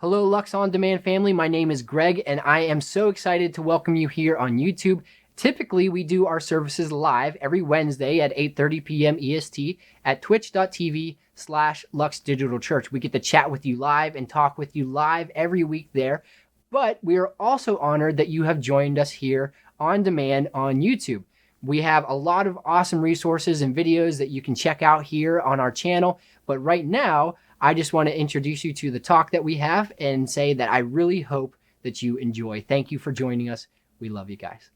Hello, Lux On Demand family. My name is Greg, and I am so excited to welcome you here on YouTube. Typically, we do our services live every Wednesday at 8:30 p.m. EST at twitch.tv/Lux Digital Church. We get to chat with you live and talk with you live every week there. But we are also honored that you have joined us here on demand on YouTube. We have a lot of awesome resources and videos that you can check out here on our channel. But right now, I just want to introduce you to the talk that we have and say that I really hope that you enjoy. Thank you for joining us. We love you guys.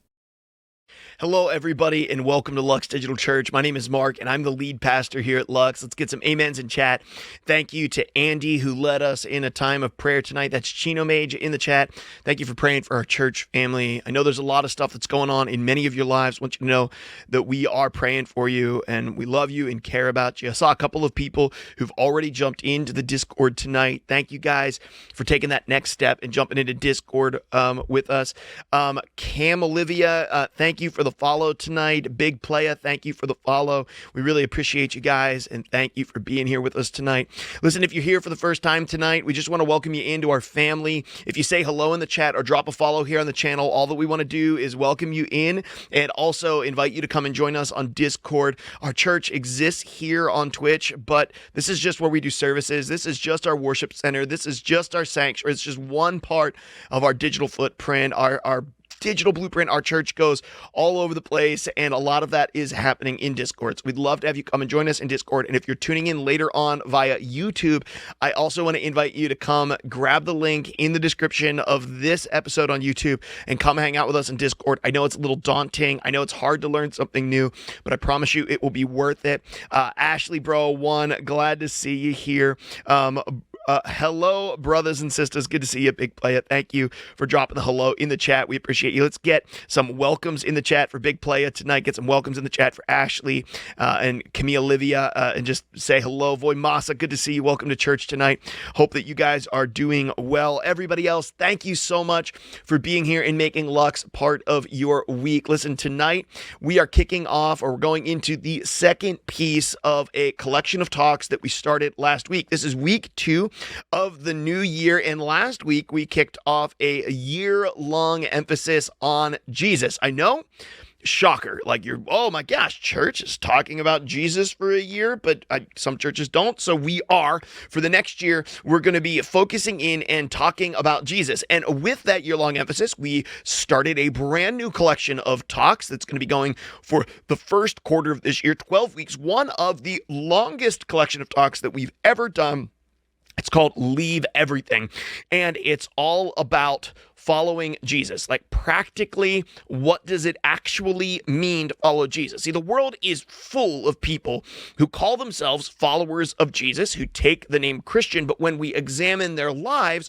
Hello, everybody, and welcome to Lux Digital Church. My name is Mark, and I'm the lead pastor here at Lux. Let's get some amens in chat. Thank you to Andy, who led us in a time of prayer tonight. That's Chino Mage in the chat. Thank you for praying for our church family. I know there's a lot of stuff that's going on in many of your lives. I want you to know that we are praying for you, and we love you and care about you. I saw a couple of people who've already jumped into the Discord tonight. Thank you guys for taking that next step and jumping into Discord with us. Cam Olivia, thank you for the follow tonight. Big Playa, thank you for the follow. We really appreciate you guys, and thank you for being here with us tonight. Listen, if you're here for the first time tonight, we just want to welcome you into our family. If you say hello in the chat or drop a follow here on the channel, all that we want to do is welcome you in and also invite you to come and join us on Discord. Our church exists here on Twitch, but this is just where we do services. This is just our worship center. This is just our sanctuary. It's just one part of our digital footprint, our digital blueprint. Our church goes all over the place, and a lot of that is happening in Discord. So we'd love to have you come and join us in Discord. And if you're tuning in later on via YouTube, I also want to invite you to come grab the link in the description of this episode on YouTube and come hang out with us in Discord. I know it's a little daunting. I know it's hard to learn something new, but I promise you it will be worth it. Ashley Bro 1, glad to see you here. Hello, brothers and sisters. Good to see you, Big Playa. Thank you for dropping the hello in the chat. We appreciate you. Let's get some welcomes in the chat for Big Playa tonight. Get some welcomes in the chat for Ashley and Camille Olivia, and just say hello. Voy Masa, good to see you. Welcome to church tonight. Hope that you guys are doing well. Everybody else, thank you so much for being here and making Lux part of your week. Listen, tonight we are kicking off, or we're going into the second piece of a collection of talks that we started last week. This is week 2 of the new year, and last week we kicked off a year-long emphasis on Jesus. I know, shocker, like oh my gosh, church is talking about Jesus for a year, but some churches don't. So we are, for the next year, we're going to be focusing in and talking about Jesus. And with that year-long emphasis, we started a brand new collection of talks that's going to be going for the first quarter of this year, 12 weeks, one of the longest collection of talks that we've ever done. It's called Leave Everything, and it's all about following Jesus. Like, practically, what does it actually mean to follow Jesus? See, the world is full of people who call themselves followers of Jesus, who take the name Christian, but when we examine their lives,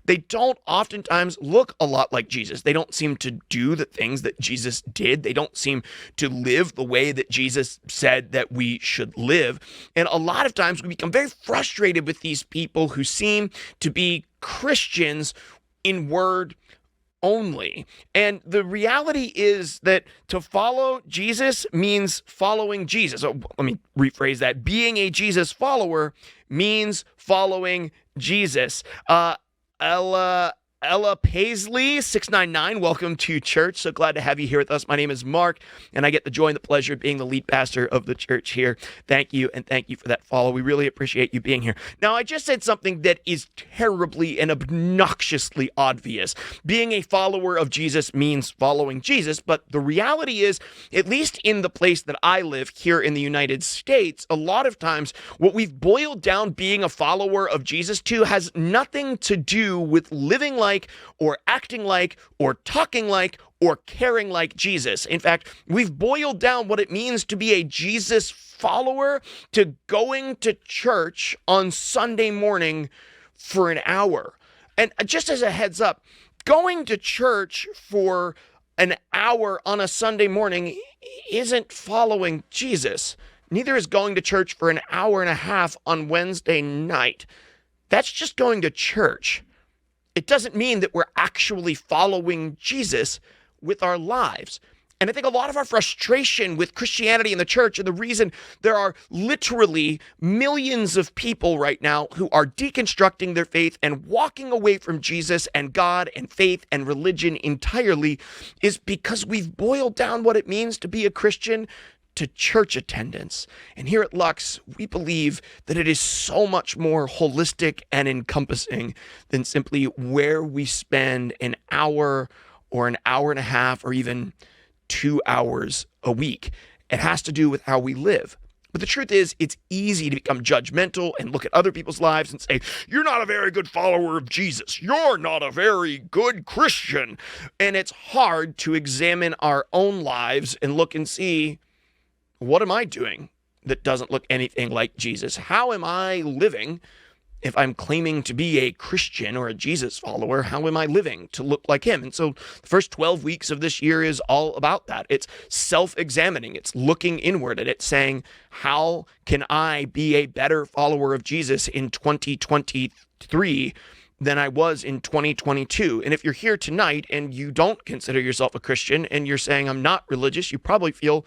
they don't oftentimes look a lot like Jesus. They don't seem to do the things that Jesus did. They don't seem to live the way that Jesus said that we should live. And a lot of times we become very frustrated with these people who seem to be Christians in word only. And the reality is that to follow Jesus means following Jesus. So let me rephrase that. Being a Jesus follower means following Jesus. Ella Paisley 699, welcome to church. So glad to have you here with us. My name is Mark, and I get the joy and the pleasure of being the lead pastor of the church here. Thank you, and thank you for that follow. We really appreciate you being here. Now, I just said something that is terribly and obnoxiously obvious. Being a follower of Jesus means following Jesus, but the reality is, at least in the place that I live here in the United States, a lot of times what we've boiled down being a follower of Jesus to has nothing to do with living like, or acting like, or talking like, or caring like Jesus. In fact, we've boiled down what it means to be a Jesus follower to going to church on Sunday morning for an hour. And just as a heads up, going to church for an hour on a Sunday morning isn't following Jesus. Neither is going to church for an hour and a half on Wednesday night. That's just going to church. It doesn't mean that we're actually following Jesus with our lives. And I think a lot of our frustration with Christianity and the church, and the reason there are literally millions of people right now who are deconstructing their faith and walking away from Jesus and God and faith and religion entirely, is because we've boiled down what it means to be a Christian to church attendance. And here at Lux, we believe that it is so much more holistic and encompassing than simply where we spend an hour or an hour and a half or even 2 hours a week. It has to do with how we live. But the truth is, it's easy to become judgmental and look at other people's lives and say, you're not a very good follower of Jesus. You're not a very good Christian. And it's hard to examine our own lives and look and see, what am I doing that doesn't look anything like Jesus? How am I living? If I'm claiming to be a Christian or a Jesus follower, how am I living to look like him? And so the first 12 weeks of this year is all about that. It's self-examining. It's looking inward at it, saying, how can I be a better follower of Jesus in 2023 than I was in 2022? And if you're here tonight and you don't consider yourself a Christian and you're saying, I'm not religious, you probably feel,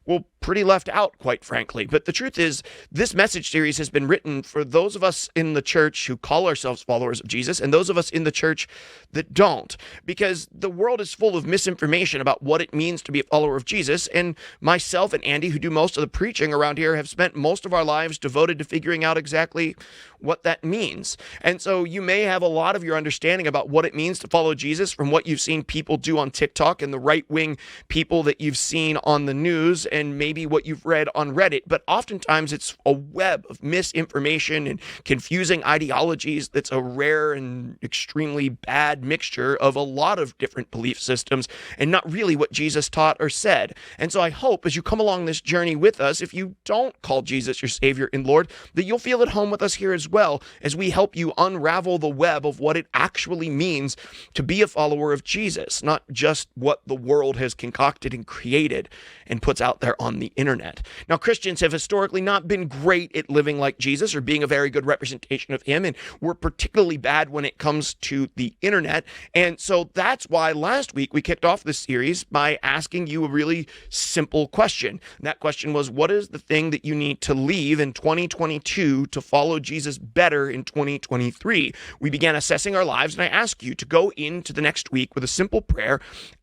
well, pretty left out, quite frankly. But the truth is, this message series has been written for those of us in the church who call ourselves followers of Jesus and those of us in the church that don't, because the world is full of misinformation about what it means to be a follower of Jesus. And myself and Andy, who do most of the preaching around here, have spent most of our lives devoted to figuring out exactly what that means. And so you may have a lot of your understanding about what it means to follow Jesus from what you've seen people do on TikTok and the right-wing people that you've seen on the news and maybe what you've read on Reddit. But oftentimes it's a web of misinformation and confusing ideologies that's a rare and extremely bad mixture of a lot of different belief systems and not really what Jesus taught or said. And so I hope as you come along this journey with us, if you don't call Jesus your Savior and Lord, that you'll feel at home with us here as well as we help you unravel the web of what it actually means to be a follower of Jesus, not just what the world has concocted and created and puts out there on the internet. Now, Christians have historically not been great at living like Jesus or being a very good representation of him, and we're particularly bad when it comes to the internet. And so that's why last week we kicked off this series by asking you a really simple question. And that question was, what is the thing that you need to leave in 2022 to follow Jesus better in 2023? We began assessing our lives, and I asked you to go into the next week with a simple prayer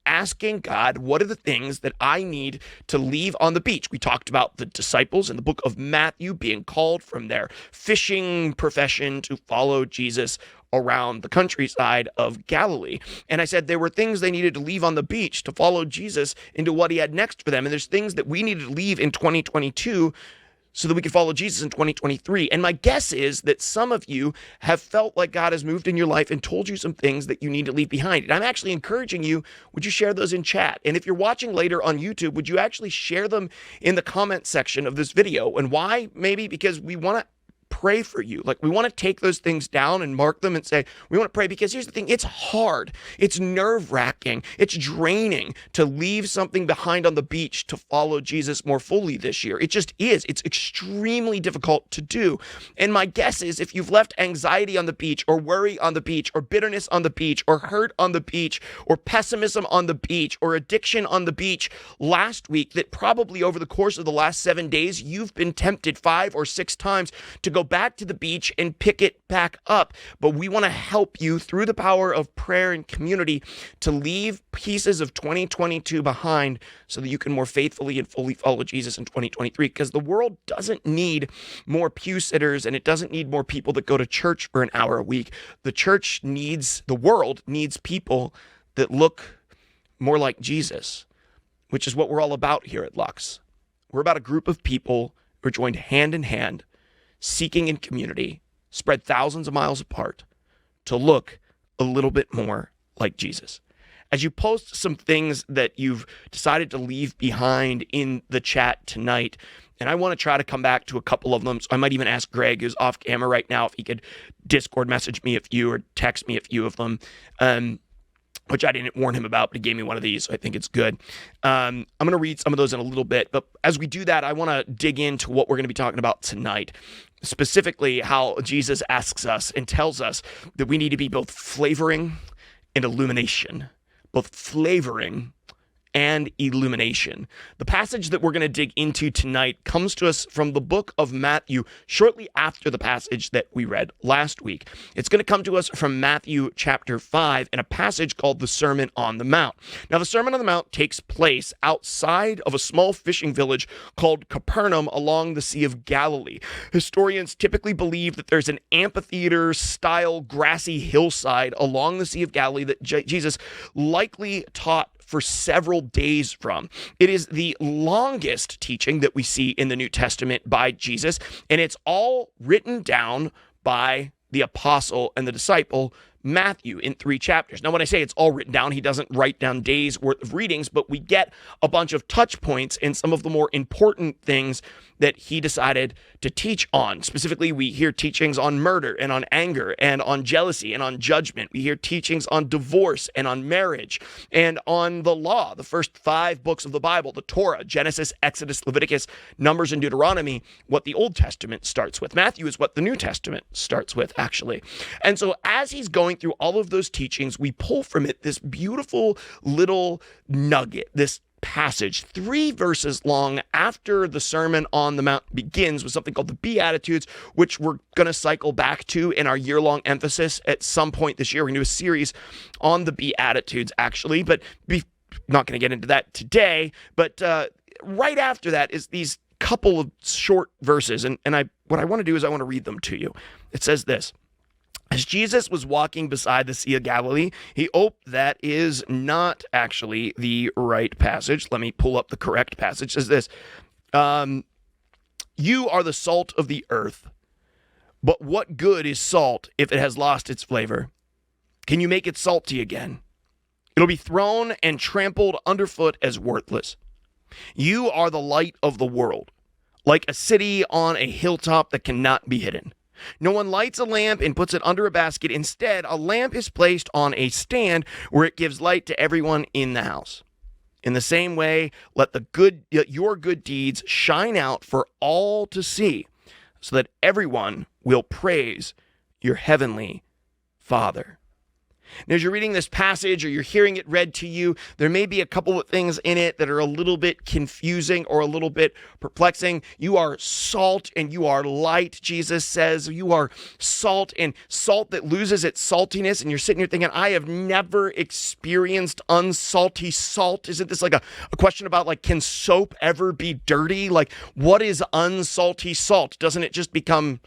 asking God, what are the things that I need to leave on the beach? We talked about the disciples in the book of Matthew being called from their fishing profession to follow Jesus around the countryside of Galilee. And I said there were things they needed to leave on the beach to follow Jesus into what he had next for them. And there's things that we needed to leave in 2022 so that we could follow Jesus in 2023. And my guess is that some of you have felt like God has moved in your life and told you some things that you need to leave behind. And I'm actually encouraging you, would you share those in chat? And if you're watching later on YouTube, would you actually share them in the comment section of this video? And why? Maybe because we want to pray for you. Like, we want to take those things down and mark them and say, we want to pray, because here's the thing, it's hard. It's nerve-wracking. It's draining to leave something behind on the beach to follow Jesus more fully this year. It just is. It's extremely difficult to do. And my guess is if you've left anxiety on the beach or worry on the beach or bitterness on the beach or hurt on the beach or pessimism on the beach or addiction on the beach last week, that probably over the course of the last 7 days, you've been tempted 5 or 6 times to go back to the beach and pick it back up. But we want to help you through the power of prayer and community to leave pieces of 2022 behind so that you can more faithfully and fully follow Jesus in 2023, because the world doesn't need more pew sitters and it doesn't need more people that go to church for an hour a week. The world needs people that look more like Jesus, which is what we're all about here at Lux. We're about a group of people who are joined hand in hand, seeking in community, spread thousands of miles apart, to look a little bit more like Jesus. As you post some things that you've decided to leave behind in the chat tonight, and I want to try to come back to a couple of them, so I might even ask Greg, who's off camera right now, if he could Discord message me a few or text me a few of them, which I didn't warn him about, but he gave me one of these, so I think it's good. I'm going to read some of those in a little bit, but as we do that, I want to dig into what we're going to be talking about tonight, specifically how Jesus asks us and tells us that we need to be both flavoring and illumination, both flavoring and illumination. The passage that we're going to dig into tonight comes to us from the book of Matthew, shortly after the passage that we read last week. It's going to come to us from Matthew chapter 5 in a passage called the Sermon on the Mount. Now, the Sermon on the Mount takes place outside of a small fishing village called Capernaum along the Sea of Galilee. Historians typically believe that there's an amphitheater-style grassy hillside along the Sea of Galilee that Jesus likely taught for several days from. It is the longest teaching that we see in the New Testament by Jesus, and it's all written down by the apostle and the disciple Matthew in 3 chapters. Now, when I say it's all written down, he doesn't write down days worth of readings, but we get a bunch of touch points in some of the more important things that he decided to teach on. Specifically, we hear teachings on murder and on anger and on jealousy and on judgment. We hear teachings on divorce and on marriage and on the law, the first 5 books of the Bible, the Torah, Genesis, Exodus, Leviticus, Numbers, and Deuteronomy, what the Old Testament starts with. Matthew is what the New Testament starts with, actually. And so as he's going through all of those teachings, we pull from it this beautiful little nugget, this passage, 3 verses long after the Sermon on the Mount begins, with something called the Beatitudes, which we're going to cycle back to in our year-long emphasis at some point this year. We're going to do a series on the Beatitudes, actually, but we're not going to get into that today. But right after that is these couple of short verses, and what I want to do is I want to read them to you. It says this: as Jesus was walking beside the Sea of Galilee, that is not actually the right passage. Let me pull up the correct passage. It says this: you are the salt of the earth, but what good is salt if it has lost its flavor? Can you make it salty again? It'll be thrown and trampled underfoot as worthless. You are the light of the world, like a city on a hilltop that cannot be hidden. No one lights a lamp and puts it under a basket. Instead, a lamp is placed on a stand where it gives light to everyone in the house. In the same way, let your good deeds shine out for all to see, so that everyone will praise your heavenly Father. Now, as you're reading this passage or you're hearing it read to you, there may be a couple of things in it that are a little bit confusing or a little bit perplexing. You are salt and you are light, Jesus says. You are salt, and salt that loses its saltiness. And you're sitting here thinking, I have never experienced unsalty salt. Isn't this like a question about, like, can soap ever be dirty? Like, what is unsalty salt? Doesn't it just become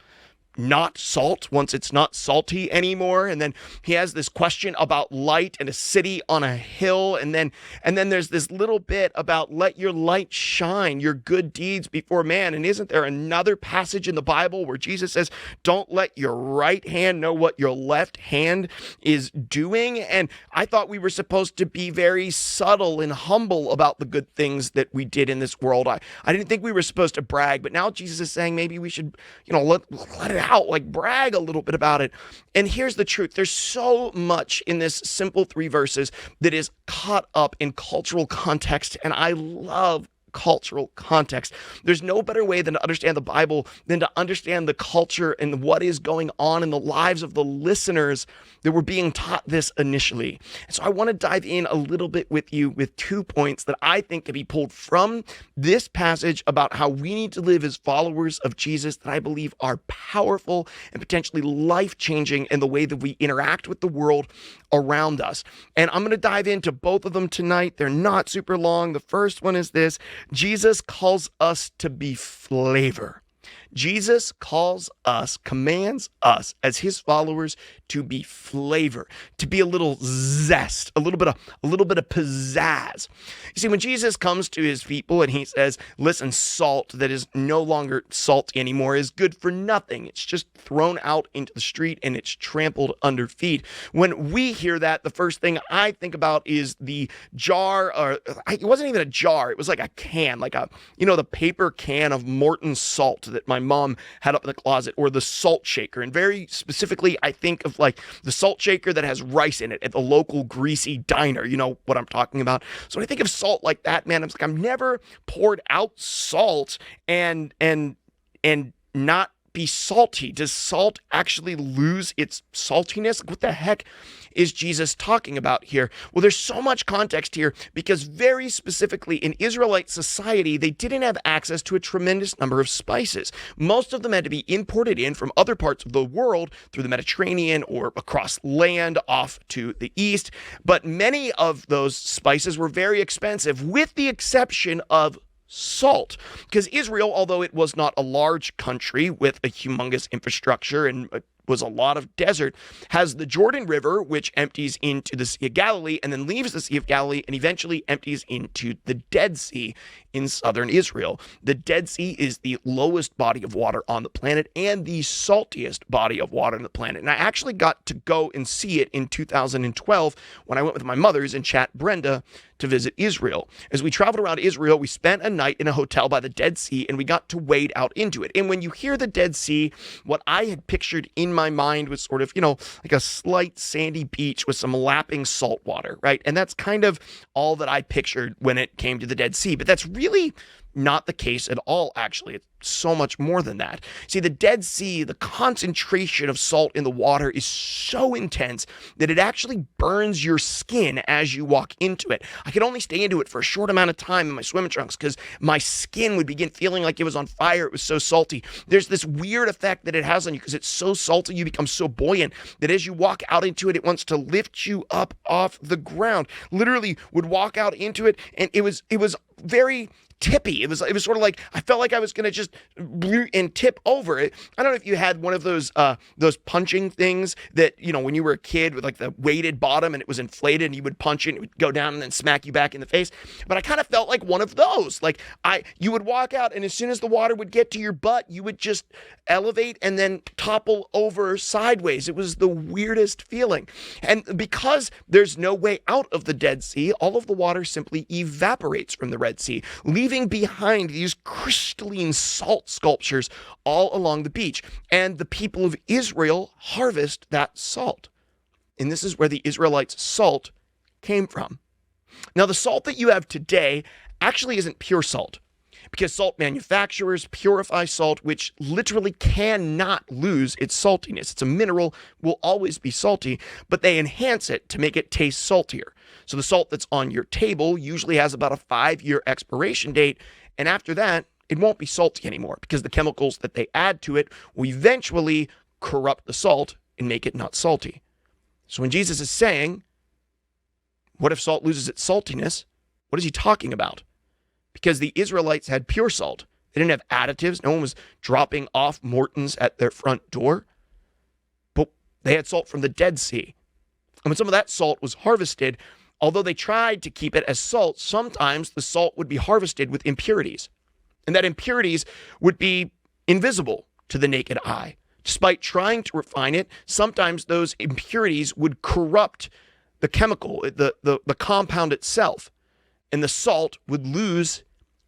not salt once it's not salty anymore? And then he has this question about light and a city on a hill, and then there's this little bit about let your light shine, your good deeds before man. And isn't there another passage in the Bible where Jesus says, don't let your right hand know what your left hand is doing? And I thought we were supposed to be very subtle and humble about the good things that we did in this world. I didn't think we were supposed to brag, but now Jesus is saying maybe we should, let it out, like brag a little bit about it. And here's the truth. There's so much in this simple 3 verses that is caught up in cultural context, and I love cultural context. There's no better way than to understand the Bible than to understand the culture and what is going on in the lives of the listeners that were being taught this initially. And so I want to dive in a little bit with you with 2 points that I think can be pulled from this passage about how we need to live as followers of Jesus that I believe are powerful and potentially life-changing in the way that we interact with the world around us. And I'm going to dive into both of them tonight. They're not super long. The first one is this: Jesus calls us to be flavor. Jesus commands us as his followers to be flavor, to be a little zest, a little bit of pizzazz. You see, when Jesus comes to his people and he says, listen, salt that is no longer salty anymore is good for nothing. It's just thrown out into the street and it's trampled under feet. When we hear that, the first thing I think about is the jar, or it wasn't even a jar. It was like a can, like the paper can of Morton salt that my mom had up in the closet, or the salt shaker. And very specifically, I think of like the salt shaker that has rice in it at the local greasy diner. You know what I'm talking about. So when I think of salt like that, man, I'm like, I've never poured out salt and not be salty? Does salt actually lose its saltiness? What the heck is Jesus talking about here? Well, there's so much context here because very specifically in Israelite society, they didn't have access to a tremendous number of spices. Most of them had to be imported in from other parts of the world through the Mediterranean or across land off to the east. But many of those spices were very expensive, with the exception of salt, because Israel, although it was not a large country with a humongous infrastructure and was a lot of desert, has the Jordan River, which empties into the Sea of Galilee and then leaves the Sea of Galilee and eventually empties into the Dead Sea in southern Israel. The Dead Sea is the lowest body of water on the planet and the saltiest body of water on the planet. And I actually got to go and see it in 2012 when I went with my mother's and chat Brenda to visit Israel. As we traveled around Israel, we spent a night in a hotel by the Dead Sea and we got to wade out into it. And when you hear the Dead Sea, what I had pictured in my mind was sort of, like a slight sandy beach with some lapping salt water, right? And that's kind of all that I pictured when it came to the Dead Sea. But that's really not the case at all, actually. It's so much more than that. See, the Dead Sea, the concentration of salt in the water is so intense that it actually burns your skin as you walk into it. I could only stay into it for a short amount of time in my swimming trunks because my skin would begin feeling like it was on fire. It was so salty. There's this weird effect that it has on you because it's so salty, you become so buoyant that as you walk out into it, it wants to lift you up off the ground. Literally would walk out into it, and it was very tippy. It was sort of like I felt like I was going to just and tip over it. I don't know if you had one of those punching things that, when you were a kid with like the weighted bottom and it was inflated and you would punch it and it would go down and then smack you back in the face. But I kind of felt like one of those. Like you would walk out and as soon as the water would get to your butt, you would just elevate and then topple over sideways. It was the weirdest feeling. And because there's no way out of the Dead Sea, all of the water simply evaporates from the Red Sea, leaving behind these crystalline salt sculptures all along the beach. And the people of Israel harvest that salt. And this is where the Israelites' salt came from. Now, the salt that you have today actually isn't pure salt, because salt manufacturers purify salt, which literally cannot lose its saltiness. It's a mineral, will always be salty, but they enhance it to make it taste saltier. So the salt that's on your table usually has about a 5-year expiration date, and after that, it won't be salty anymore because the chemicals that they add to it will eventually corrupt the salt and make it not salty. So when Jesus is saying, what if salt loses its saltiness? What is he talking about? Because the Israelites had pure salt. They didn't have additives. No one was dropping off Morton's at their front door. But they had salt from the Dead Sea. And when some of that salt was harvested, although they tried to keep it as salt, sometimes the salt would be harvested with impurities. And that impurities would be invisible to the naked eye. Despite trying to refine it, sometimes those impurities would corrupt the chemical, the compound itself, and the salt would lose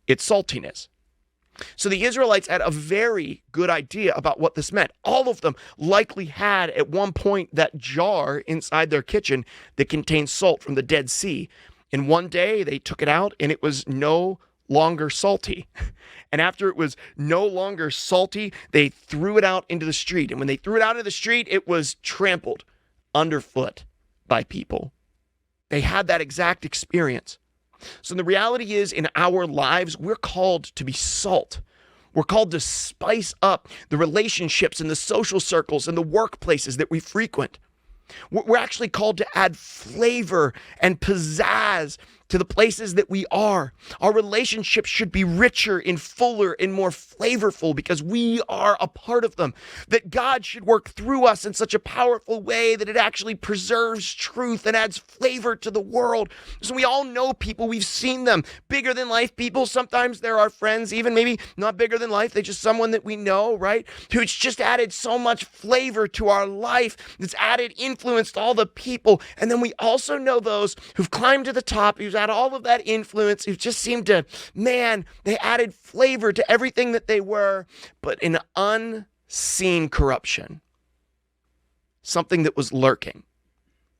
its saltiness. So the Israelites had a very good idea about what this meant. All of them likely had at one point that jar inside their kitchen that contained salt from the Dead Sea. And one day they took it out and it was no longer salty. And after it was no longer salty, they threw it out into the street. And when they threw it out into the street, it was trampled underfoot by people. They had that exact experience. So the reality is, in our lives, we're called to be salt. We're called to spice up the relationships and the social circles and the workplaces that we frequent. We're actually called to add flavor and pizzazz to the places that we are. Our relationships should be richer and fuller and more flavorful because we are a part of them. That God should work through us in such a powerful way that it actually preserves truth and adds flavor to the world. So we all know people, we've seen them, bigger than life people. Sometimes they're our friends, even maybe not bigger than life. They're just someone that we know, right? Who's just added so much flavor to our life. It's added influence to all the people. And then we also know those who've climbed to the top, who's had all of that influence, who just seemed to, they added flavor to everything that they were, but an unseen corruption. Something that was lurking,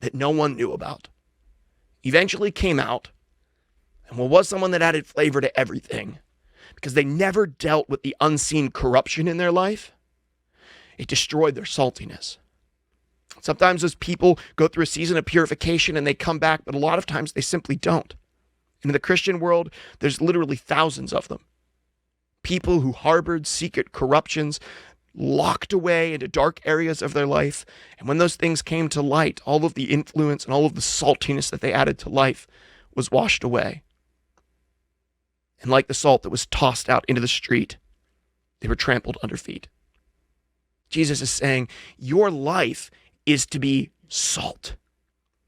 that no one knew about, eventually came out, and was someone that added flavor to everything, because they never dealt with the unseen corruption in their life. it destroyed their saltiness. Sometimes those people go through a season of purification and they come back, but a lot of times they simply don't. And in the Christian world, there's literally thousands of them. People who harbored secret corruptions, locked away into dark areas of their life. And when those things came to light, all of the influence and all of the saltiness that they added to life was washed away. And like the salt that was tossed out into the street, they were trampled under feet. Jesus is saying, your life is to be salt.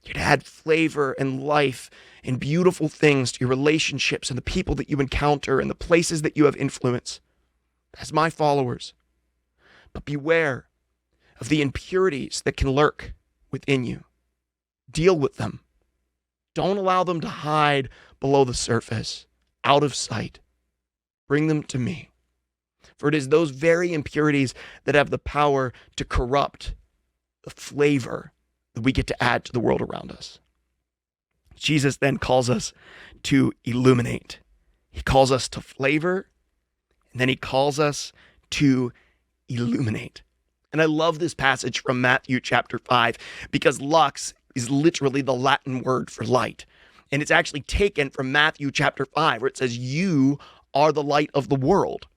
You're to add flavor and life and beautiful things to your relationships and the people that you encounter and the places that you have influence as my followers. But beware of the impurities that can lurk within you. Deal with them. Don't allow them to hide below the surface, out of sight. Bring them to me. For it is those very impurities that have the power to corrupt the flavor that we get to add to the world around us. Jesus then calls us to illuminate. He calls us to flavor, and then he calls us to illuminate. And I love this passage from Matthew chapter 5 because lux is literally the Latin word for light. And it's actually taken from Matthew chapter 5 where it says, you are the light of the world.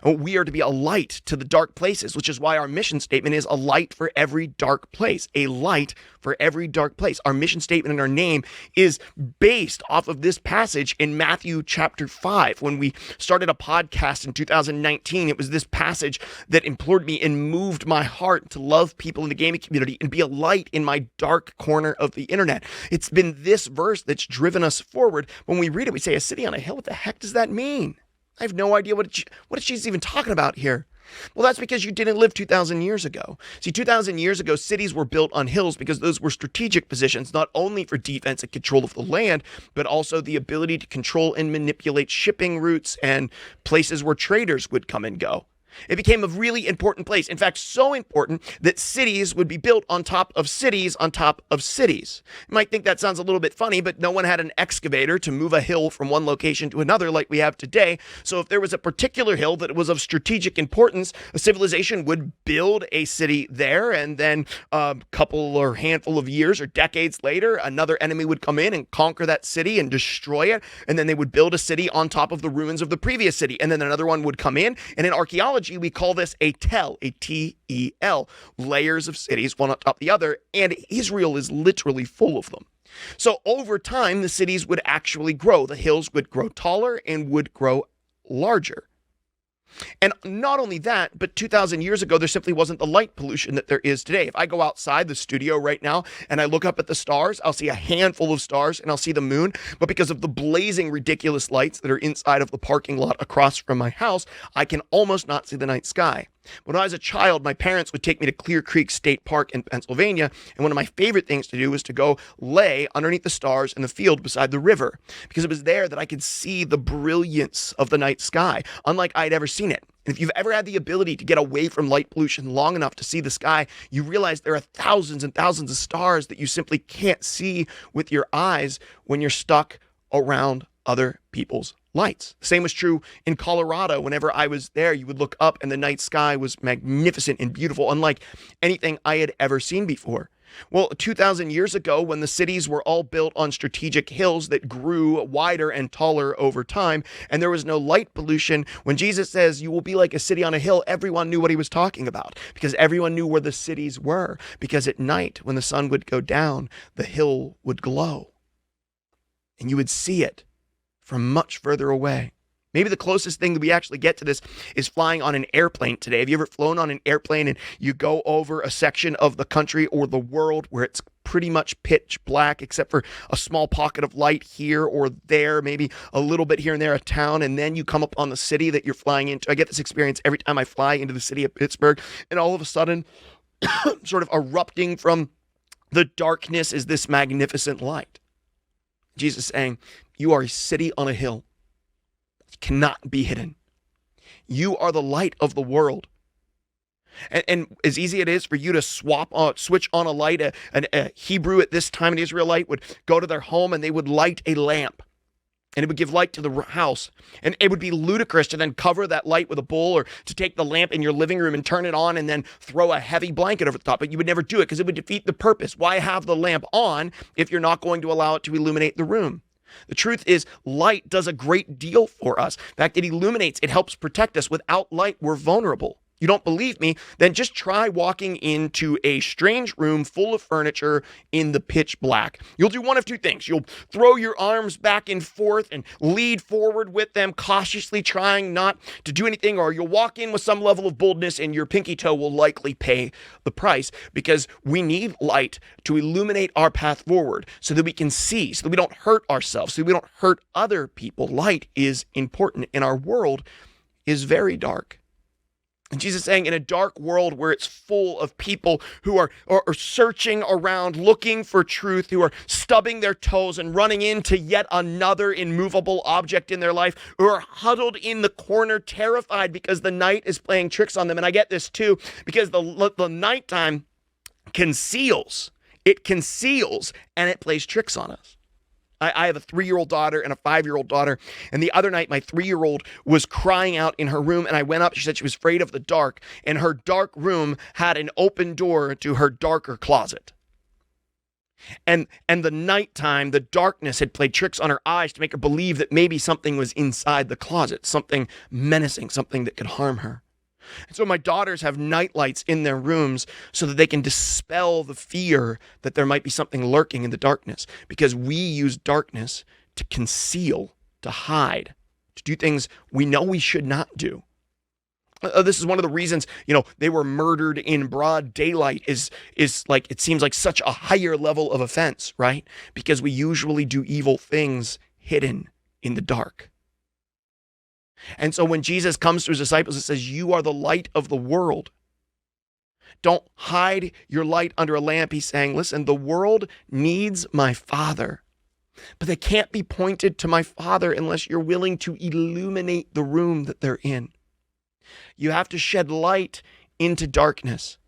We are to be a light to the dark places, which is why our mission statement is a light for every dark place, a light for every dark place. Our mission statement and our name is based off of this passage in Matthew chapter 5. When we started a podcast in 2019, it was this passage that implored me and moved my heart to love people in the gaming community and be a light in my dark corner of the internet. It's been this verse that's driven us forward. When we read it, we say, a city on a hill, what the heck does that mean? I have no idea what she's even talking about here. Well, that's because you didn't live 2,000 years ago. See, 2,000 years ago, cities were built on hills because those were strategic positions, not only for defense and control of the land, but also the ability to control and manipulate shipping routes and places where traders would come and go. It became a really important place. In fact, so important that cities would be built on top of cities on top of cities. You might think that sounds a little bit funny, but no one had an excavator to move a hill from one location to another like we have today. So if there was a particular hill that was of strategic importance, a civilization would build a city there, and then a couple or handful of years or decades later, another enemy would come in and conquer that city and destroy it, and then they would build a city on top of the ruins of the previous city, and then another one would come in, and in archaeology, we call this a tel, a T-E-L, layers of cities, one on top of the other, and Israel is literally full of them. So over time, the cities would actually grow. The hills would grow taller and would grow larger. And not only that, but 2,000 years ago, there simply wasn't the light pollution that there is today. If I go outside the studio right now and I look up at the stars, I'll see a handful of stars and I'll see the moon. But because of the blazing, ridiculous lights that are inside of the parking lot across from my house, I can almost not see the night sky. When I was a child, my parents would take me to Clear Creek State Park in Pennsylvania, and one of my favorite things to do was to go lay underneath the stars in the field beside the river, because it was there that I could see the brilliance of the night sky, unlike I'd ever seen it. And if you've ever had the ability to get away from light pollution long enough to see the sky, you realize there are thousands and thousands of stars that you simply can't see with your eyes when you're stuck around other people's lights. The same was true in Colorado. Whenever I was there, you would look up and the night sky was magnificent and beautiful, unlike anything I had ever seen before. Well, 2,000 years ago, when the cities were all built on strategic hills that grew wider and taller over time, and there was no light pollution, when Jesus says, you will be like a city on a hill, everyone knew what he was talking about, because everyone knew where the cities were, because at night, when the sun would go down, the hill would glow, and you would see it from much further away. Maybe the closest thing that we actually get to this is flying on an airplane today. Have you ever flown on an airplane and you go over a section of the country or the world where it's pretty much pitch black except for a small pocket of light here or there, maybe a little bit here and there, a town, and then you come up on the city that you're flying into? I get this experience every time I fly into the city of Pittsburgh, and all of a sudden, sort of erupting from the darkness is this magnificent light. Jesus saying, you are a city on a hill. It cannot be hidden. You are the light of the world. And as easy it is for you to switch on a light, a Hebrew at this time, an Israelite would go to their home and they would light a lamp. and it would give light to the house. And it would be ludicrous to then cover that light with a bowl, or to take the lamp in your living room and turn it on and then throw a heavy blanket over the top. But you would never do it because it would defeat the purpose. Why have the lamp on if you're not going to allow it to illuminate the room? The truth is, light does a great deal for us. In fact, it illuminates, it helps protect us. Without light, we're vulnerable. You don't believe me? Then just try walking into a strange room full of furniture in the pitch black. You'll do one of two things. You'll throw your arms back and forth and lead forward with them, cautiously trying not to do anything, or you'll walk in with some level of boldness and your pinky toe will likely pay the price, because we need light to illuminate our path forward so that we can see, so that we don't hurt ourselves, so that we don't hurt other people. Light is important, and our world is very dark. And Jesus is saying, in a dark world where it's full of people who are searching around, looking for truth, who are stubbing their toes and running into yet another immovable object in their life, who are huddled in the corner, terrified because the night is playing tricks on them. And I get this too, because the nighttime conceals. It conceals, and it plays tricks on us. I have a 3-year-old daughter and a 5-year-old daughter. And the other night, my 3-year-old was crying out in her room, and I went up. She said she was afraid of the dark, and her dark room had an open door to her darker closet. And the nighttime, the darkness had played tricks on her eyes to make her believe that maybe something was inside the closet, something menacing, something that could harm her. And so my daughters have night lights in their rooms so that they can dispel the fear that there might be something lurking in the darkness, because we use darkness to conceal, to hide, to do things we know we should not do. This is one of the reasons, they were murdered in broad daylight is like, it seems like such a higher level of offense, right? Because we usually do evil things hidden in the dark. And so when Jesus comes to his disciples and says, you are the light of the world, don't hide your light under a lamp. He's saying, listen, the world needs my Father, but they can't be pointed to my Father unless you're willing to illuminate the room that they're in. You have to shed light into darkness.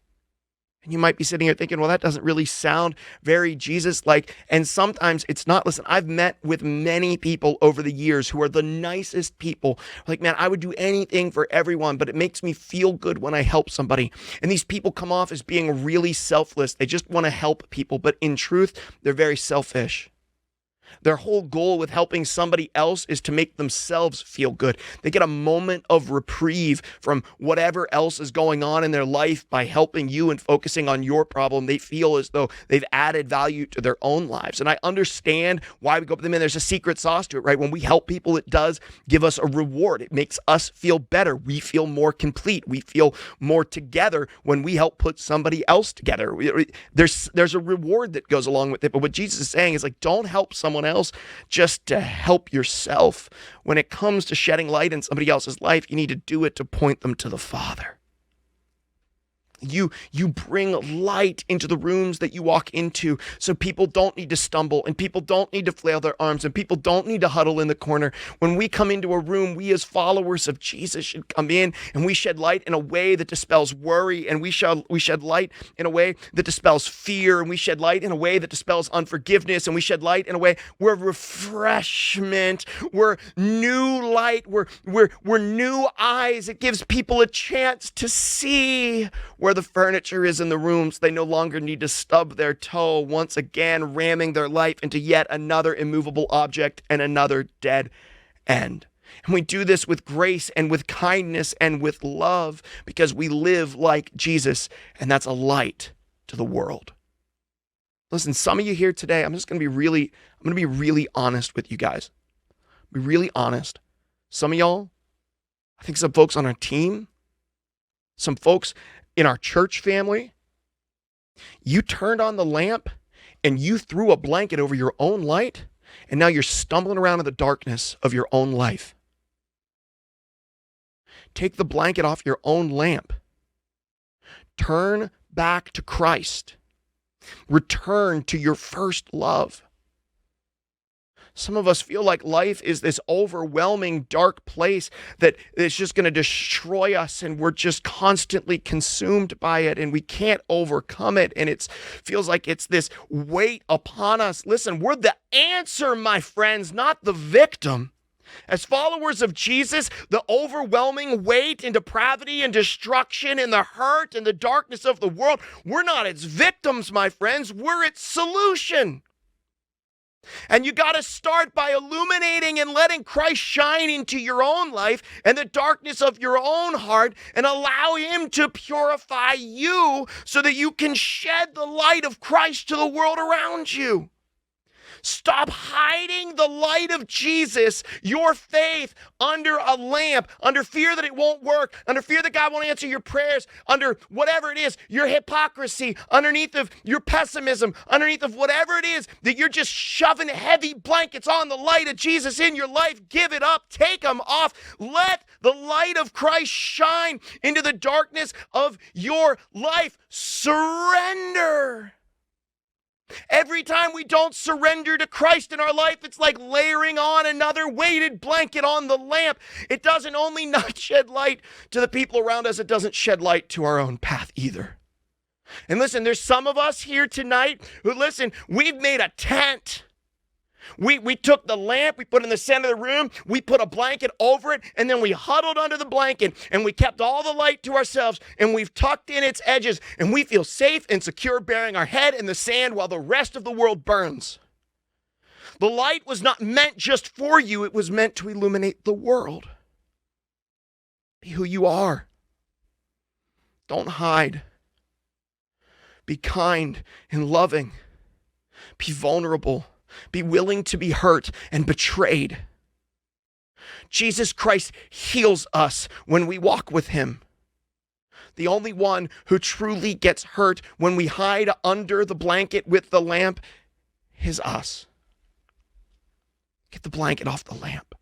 And you might be sitting here thinking, well, that doesn't really sound very Jesus-like. And sometimes it's not. Listen, I've met with many people over the years who are the nicest people. Like, man, I would do anything for everyone, but it makes me feel good when I help somebody. And these people come off as being really selfless. They just want to help people. But in truth, they're very selfish. Their whole goal with helping somebody else is to make themselves feel good. They get a moment of reprieve from whatever else is going on in their life by helping you and focusing on your problem. They feel as though they've added value to their own lives. And I understand why we go up to them, and there's a secret sauce to it, right? When we help people, it does give us a reward. It makes us feel better. We feel more complete. We feel more together when we help put somebody else together. There's a reward that goes along with it. But what Jesus is saying is, like, don't help someone else just to help yourself. When it comes to shedding light in somebody else's life, you need to do it to point them to the Father. You bring light into the rooms that you walk into, so people don't need to stumble, and people don't need to flail their arms, and people don't need to huddle in the corner. When we come into a room, we as followers of Jesus should come in, and we shed light in a way that dispels worry, and we shed light in a way that dispels fear, and we shed light in a way that dispels unforgiveness, and we shed light in a way where refreshment, we're new light, we're new eyes. It gives people a chance to see where the furniture is in the room, so they no longer need to stub their toe, once again ramming their life into yet another immovable object and another dead end. And we do this with grace and with kindness and with love, because we live like Jesus, and that's a light to the world. Listen, some of you here today, I'm going to be really honest with you guys. Be really honest. Some of y'all, I think some folks on our team, some folks in our church family, you turned on the lamp and you threw a blanket over your own light, and now you're stumbling around in the darkness of your own life. Take the blanket off your own lamp. Turn back to Christ. Return to your first love. Some of us feel like life is this overwhelming, dark place that is just going to destroy us, and we're just constantly consumed by it, and we can't overcome it, and it feels like it's this weight upon us. Listen, we're the answer, my friends, not the victim. As followers of Jesus, the overwhelming weight and depravity and destruction and the hurt and the darkness of the world, we're not its victims, my friends. We're its solution. And you got to start by illuminating and letting Christ shine into your own life and the darkness of your own heart, and allow him to purify you so that you can shed the light of Christ to the world around you. Stop hiding the light of Jesus, your faith, under a lamp, under fear that it won't work, under fear that God won't answer your prayers, under whatever it is, your hypocrisy, underneath of your pessimism, underneath of whatever it is that you're just shoving heavy blankets on the light of Jesus in your life. Give it up. Take them off. Let the light of Christ shine into the darkness of your life. Surrender. Every time we don't surrender to Christ in our life, it's like layering on another weighted blanket on the lamp. It doesn't only not shed light to the people around us, it doesn't shed light to our own path either. And listen, there's some of us here tonight who, listen, we've made a tent. We took the lamp, we put it in the center of the room, we put a blanket over it, and then we huddled under the blanket, and we kept all the light to ourselves, and we've tucked in its edges, and we feel safe and secure burying our head in the sand while the rest of the world burns. The light was not meant just for you, it was meant to illuminate the world. Be who you are. Don't hide. Be kind and loving. Be vulnerable. Be willing to be hurt and betrayed. Jesus Christ heals us when we walk with him. The only one who truly gets hurt when we hide under the blanket with the lamp is us. Get the blanket off the lamp.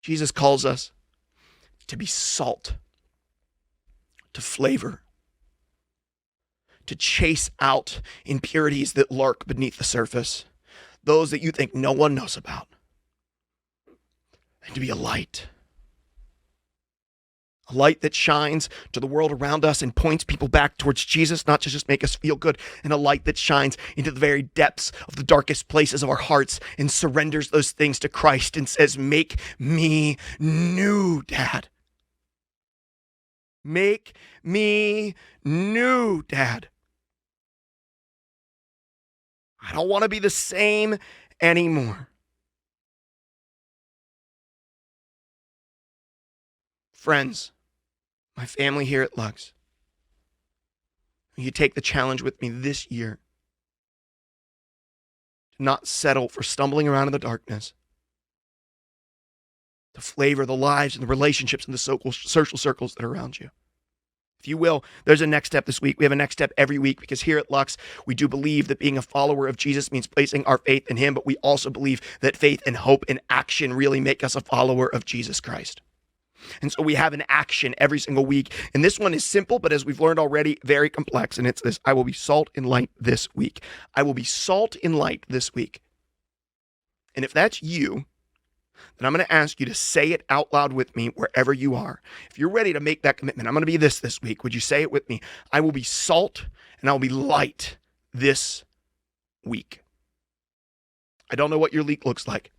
Jesus calls us to be salt, to flavor, to chase out impurities that lurk beneath the surface, those that you think no one knows about, and to be a light that shines to the world around us and points people back towards Jesus, not to just make us feel good, and a light that shines into the very depths of the darkest places of our hearts and surrenders those things to Christ and says, "Make me new, Dad. Make me new, Dad. I don't want to be the same anymore." Friends, my family here at Lux, you take the challenge with me this year to not settle for stumbling around in the darkness, to flavor the lives and the relationships and the social circles that are around you. If you will, there's a next step this week. We have a next step every week because here at Lux, we do believe that being a follower of Jesus means placing our faith in him, but we also believe that faith and hope and action really make us a follower of Jesus Christ. And so we have an action every single week. And this one is simple, but as we've learned already, very complex. And it's this: I will be salt and light this week. I will be salt and light this week. And if that's you, then I'm going to ask you to say it out loud with me wherever you are. If you're ready to make that commitment, I'm going to be this week. Would you say it with me? I will be salt and I will be light this week. I don't know what your week looks like.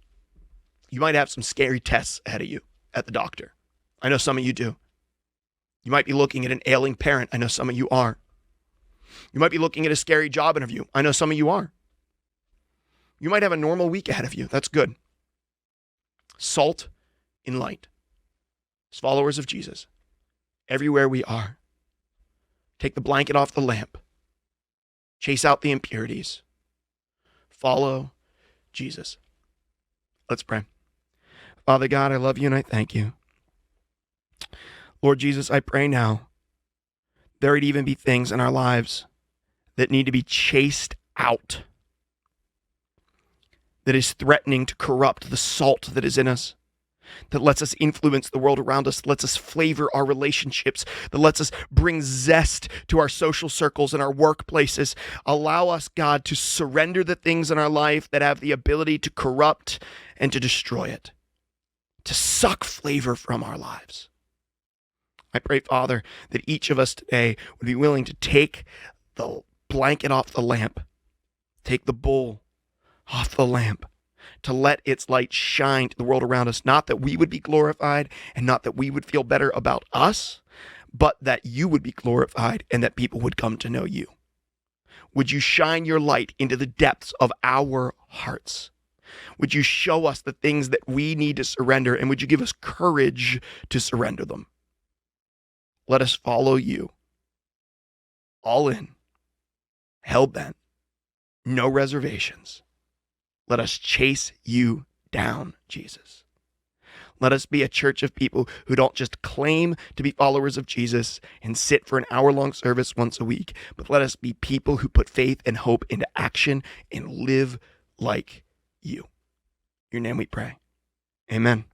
You might have some scary tests ahead of you at the doctor. I know some of you do. You might be looking at an ailing parent. I know some of you are. You might be looking at a scary job interview. I know some of you are. You might have a normal week ahead of you. That's good. Salt and light. As followers of Jesus, everywhere we are, take the blanket off the lamp. Chase out the impurities. Follow Jesus. Let's pray. Father God, I love you and I thank you. Lord Jesus, I pray now there would even be things in our lives that need to be chased out, that is threatening to corrupt the salt that is in us. that lets us influence the world around us, that lets us flavor our relationships, that lets us bring zest to our social circles and our workplaces. Allow us, God, to surrender the things in our life that have the ability to corrupt and to destroy it, to suck flavor from our lives. I pray, Father, that each of us today would be willing to take the blanket off the lamp, take the bowl off the lamp, to let its light shine to the world around us, not that we would be glorified and not that we would feel better about us, but that you would be glorified and that people would come to know you. Would you shine your light into the depths of our hearts? Would you show us the things that we need to surrender, and would you give us courage to surrender them? Let us follow you, all in, hell-bent, no reservations. Let us chase you down, Jesus. Let us be a church of people who don't just claim to be followers of Jesus and sit for an hour-long service once a week, but let us be people who put faith and hope into action and live like you. In your name we pray. Amen.